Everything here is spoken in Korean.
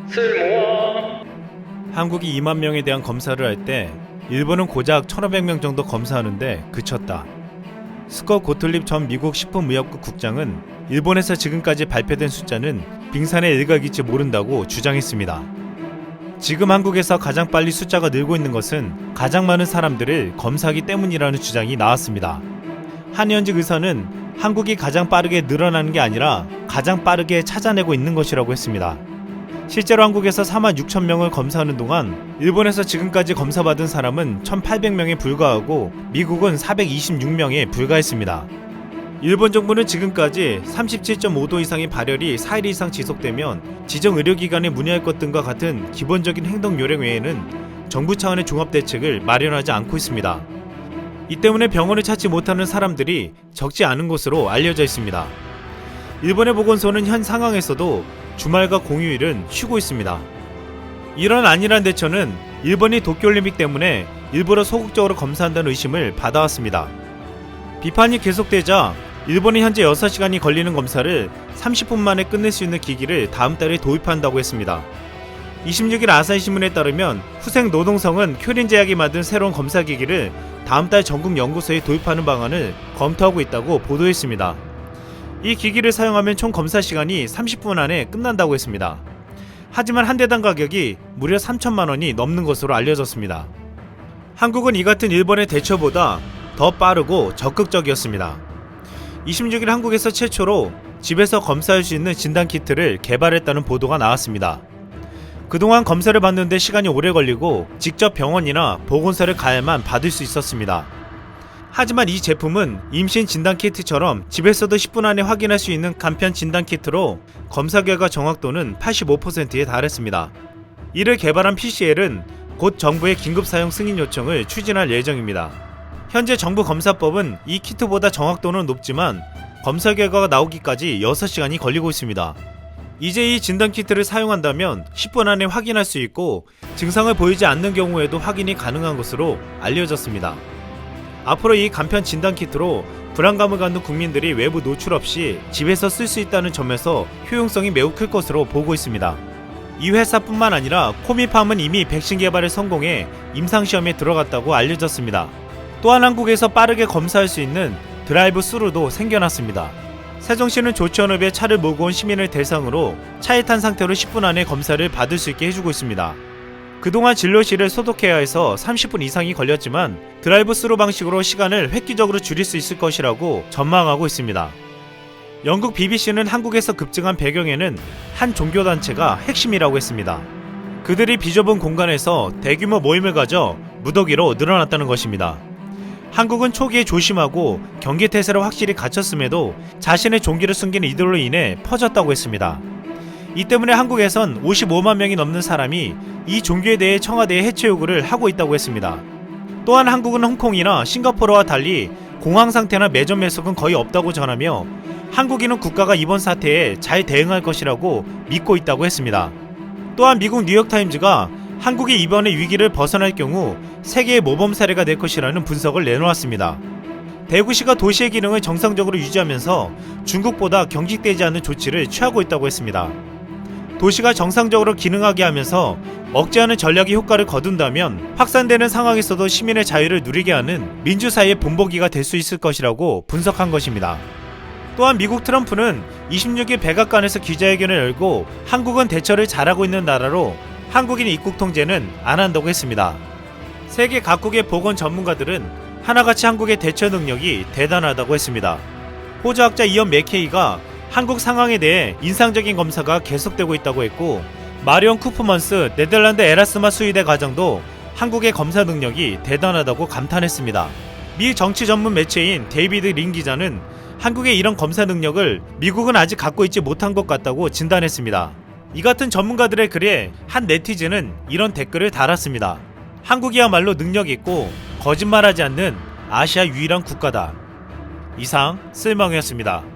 쓸모아. 한국이 2만 명에 대한 검사를 할 때 일본은 고작 1,500명 정도 검사하는데 그쳤다. 스콧 고틀립 전 미국 식품의약국 국장은 일본에서 지금까지 발표된 숫자는 빙산의 일각일지 모른다고 주장했습니다. 지금 한국에서 가장 빨리 숫자가 늘고 있는 것은 가장 많은 사람들을 검사하기 때문이라는 주장이 나왔습니다. 한현직 의사는 한국이 가장 빠르게 늘어나는 게 아니라 가장 빠르게 찾아내고 있는 것이라고 했습니다. 실제로 한국에서 4만 6천 명을 검사하는 동안 일본에서 지금까지 검사받은 사람은 1,800명에 불과하고 미국은 426명에 불과했습니다. 일본 정부는 지금까지 37.5도 이상의 발열이 4일 이상 지속되면 지정 의료기관에 문의할 것 등과 같은 기본적인 행동 요령 외에는 정부 차원의 종합대책을 마련하지 않고 있습니다. 이 때문에 병원을 찾지 못하는 사람들이 적지 않은 것으로 알려져 있습니다. 일본의 보건소는 현 상황에서도 주말과 공휴일은 쉬고 있습니다. 이런 안일한 대처는 일본이 도쿄올림픽 때문에 일부러 소극적으로 검사한다는 의심을 받아왔습니다. 비판이 계속되자 일본이 현재 6시간이 걸리는 검사를 30분 만에 끝낼 수 있는 기기를 다음 달에 도입한다고 했습니다. 26일 아사히신문에 따르면 후생 노동성은 쿄린제약이 만든 새로운 검사기기를 다음 달 전국 연구소에 도입하는 방안을 검토하고 있다고 보도했습니다. 이 기기를 사용하면 총 검사 시간이 30분 안에 끝난다고 했습니다. 하지만 한 대당 가격이 무려 3천만 원이 넘는 것으로 알려졌습니다. 한국은 이 같은 일본의 대처보다 더 빠르고 적극적이었습니다. 26일 한국에서 최초로 집에서 검사할 수 있는 진단키트를 개발했다는 보도가 나왔습니다. 그동안 검사를 받는데 시간이 오래 걸리고 직접 병원이나 보건소를 가야만 받을 수 있었습니다. 하지만 이 제품은 임신 진단키트처럼 집에서도 10분 안에 확인할 수 있는 간편 진단키트로 검사 결과 정확도는 85%에 달했습니다. 이를 개발한 PCL은 곧 정부의 긴급 사용 승인 요청을 추진할 예정입니다. 현재 정부 검사법은 이 키트보다 정확도는 높지만 검사 결과가 나오기까지 6시간이 걸리고 있습니다. 이제 이 진단키트를 사용한다면 10분 안에 확인할 수 있고 증상을 보이지 않는 경우에도 확인이 가능한 것으로 알려졌습니다. 앞으로 이 간편 진단키트로 불안감을 갖는 국민들이 외부 노출 없이 집에서 쓸 수 있다는 점에서 효용성이 매우 클 것으로 보고 있습니다. 이 회사뿐만 아니라 코미팜은 이미 백신 개발에 성공해 임상시험에 들어갔다고 알려졌습니다. 또한 한국에서 빠르게 검사할 수 있는 드라이브 스루도 생겨났습니다. 세종시는 조치원읍에 차를 몰고 온 시민을 대상으로 차에 탄 상태로 10분 안에 검사를 받을 수 있게 해주고 있습니다. 그동안 진료실을 소독해야 해서 30분 이상이 걸렸지만 드라이브 스루 방식으로 시간을 획기적으로 줄일 수 있을 것이라고 전망하고 있습니다. 영국 BBC는 한국에서 급증한 배경에는 한 종교단체가 핵심이라고 했습니다. 그들이 비좁은 공간에서 대규모 모임을 가져 무더기로 늘어났다는 것입니다. 한국은 초기에 조심하고 경계태세를 확실히 갖췄음에도 자신의 종기를 숨기는 이들로 인해 퍼졌다고 했습니다. 이 때문에 한국에선 55만 명이 넘는 사람이 이 종교에 대해 청와대에 해체 요구를 하고 있다고 했습니다. 또한 한국은 홍콩이나 싱가포르와 달리 공황 상태나 매점 매석은 거의 없다고 전하며 한국인은 국가가 이번 사태에 잘 대응할 것이라고 믿고 있다고 했습니다. 또한 미국 뉴욕타임즈가 한국이 이번의 위기를 벗어날 경우 세계의 모범 사례가 될 것이라는 분석을 내놓았습니다. 대구시가 도시의 기능을 정상적으로 유지하면서 중국보다 경직되지 않는 조치를 취하고 있다고 했습니다. 도시가 정상적으로 기능하게 하면서 억제하는 전략이 효과를 거둔다면 확산되는 상황에서도 시민의 자유를 누리게 하는 민주사회의 본보기가 될 수 있을 것이라고 분석한 것입니다. 또한 미국 트럼프는 26일 백악관에서 기자회견을 열고 한국은 대처를 잘하고 있는 나라로 한국인 입국 통제는 안 한다고 했습니다. 세계 각국의 보건 전문가들은 하나같이 한국의 대처 능력이 대단하다고 했습니다. 호주학자 이언 맥케이가 한국 상황에 대해 인상적인 검사가 계속되고 있다고 했고, 마리온 쿠프먼스 네덜란드 에라스마 수의대 과장도 한국의 검사 능력이 대단하다고 감탄했습니다. 미 정치 전문 매체인 데이비드 린 기자는 한국의 이런 검사 능력을 미국은 아직 갖고 있지 못한 것 같다고 진단했습니다. 이 같은 전문가들의 글에 한 네티즌은 이런 댓글을 달았습니다. 한국이야말로 능력 있고 거짓말하지 않는 아시아 유일한 국가다. 이상 쓸망이었습니다.